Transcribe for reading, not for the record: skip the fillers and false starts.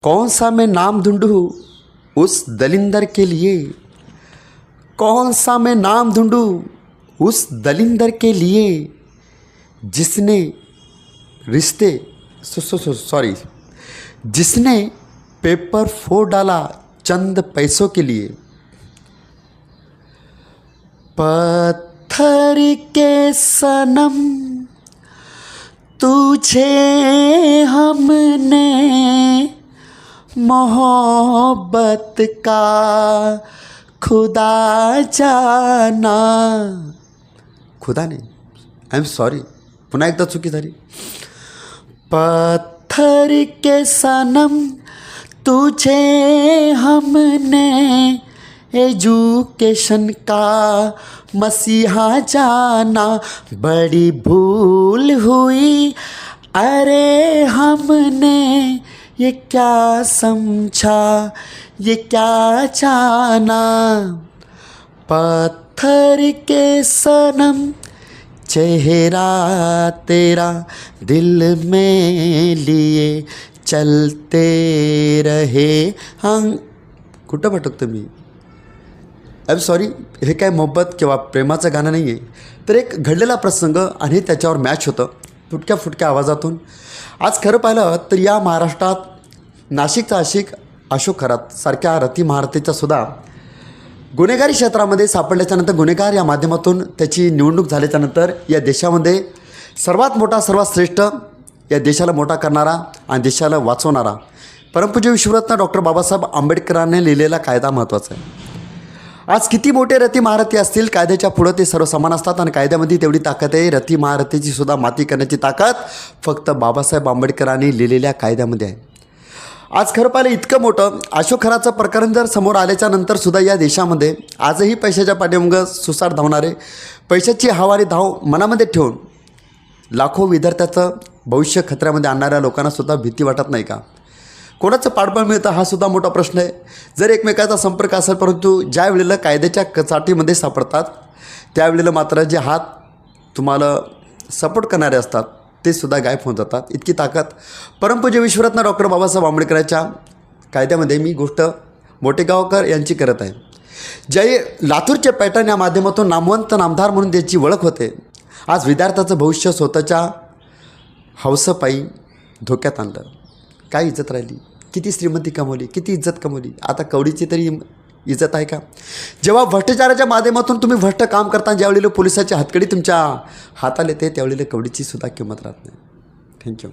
कौन सा मैं नाम ढूंढूं उस दलिंदर के लिए, कौन सा मैं नाम ढूंढूं उस दलिंदर के लिए जिसने रिश्ते सॉरी जिसने पेपर फोड़ डाला चंद पैसों के लिए। पत्थर के सनम तुझे हमने मोहब्बत का खुदा जाना। खुदा नहीं, आय एम सॉरी, पुन्हा एकदा चुकी झाली। पत्थर के सनम तुझे हमने एजुकेशन का मसीहा जाना। बड़ी भूल हुई अरे हमने ये क्या समझा ये क्या जाना। पत्थर के सनम चेहरा तेरा दिल में लिए चलते रहे हम। कुठं भटकतो मी? आय एम सॉरी, हे काय मोहब्बत किंवा प्रेमाचं गाणं नाही आहे, तर एक घडलेला प्रसंग आणि त्याच्यावर मॅच होतं तुटक्या फुटक्या आवाजातून। आज खरं पाहिलं तर या महाराष्ट्रात नाशिकचा आशिक अशोक खरात सारख्या रती महारथीचा सुद्धा गुन्हेगारी क्षेत्रामध्ये सापडल्याच्यानंतर, गुन्हेगार या माध्यमातून त्याची निवडणूक झाल्याच्यानंतर या देशामध्ये सर्वात मोठा सर्वात श्रेष्ठ, या देशाला मोठा करणारा आणि देशाला वाचवणारा परमपूज्य विश्वरत्न डॉक्टर बाबासाहेब आंबेडकरांनी लिहिलेला कायदा महत्त्वाचा आहे। आज किती मोठे रती महारथी असतील, कायद्याच्या पुढं ते सर्व समान असतात आणि कायद्यामध्ये तेवढी ताकद आहे। रती महारथीची सुद्धा माती करण्याची ताकद फक्त बाबासाहेब आंबेडकरांनी लिहिलेल्या कायद्यामध्ये आहे। आज खरं पाहिलं इतकं मोठं अशोक खराचं प्रकरण जर समोर आल्याच्या नंतर सुद्धा या देशामध्ये आजही पैशाच्या पाठीमागं सुसाट धावणारे, पैशाची हवारी धाव मनामध्ये ठेवून लाखो विद्यार्थ्याचं भविष्य खतऱ्यामध्ये आणणाऱ्या लोकांनासुद्धा भीती वाटत नाही का? कोणाचं पाठबळ मिळतं हा सुद्धा मोठा प्रश्न आहे। जर एकमेकाचा संपर्क असेल, परंतु ज्या वेळेला कायद्याच्या कचाटीमध्ये सापडतात त्यावेळेला मात्र जे हात तुम्हाला सपोर्ट करणारे असतात ते सुद्धा गायब होऊन जातात। इतकी ताकद परमपूज्य विश्वरत्न डॉक्टर बाबासाहेब आंबेडकरांच्या कायद्यामध्ये मी गोष्ट मोठेगावकर यांची करत आहे। जे लातूरचे पॅटर्न या माध्यमातून नामवंत नामदार म्हणून त्याची ओळख होते, आज विद्यार्थ्याचं भविष्य स्वतःच्या हौसपायी धोक्यात आणलं। काय इज्जत राहिली? किती श्रीमंती कमवली, किती इज्जत कमवली, आता कवडीची तरी इज्जत आहे का? जेव्हा भ्रष्टाचाराच्या माध्यमातून तुम्ही भ्रष्ट काम करता, ज्यावेळेला पोलिसाची हातकडी तुमच्या हाताला येते त्यावेळेला कवडीची सुद्धा किंमत राहत नाही। थँक्यू.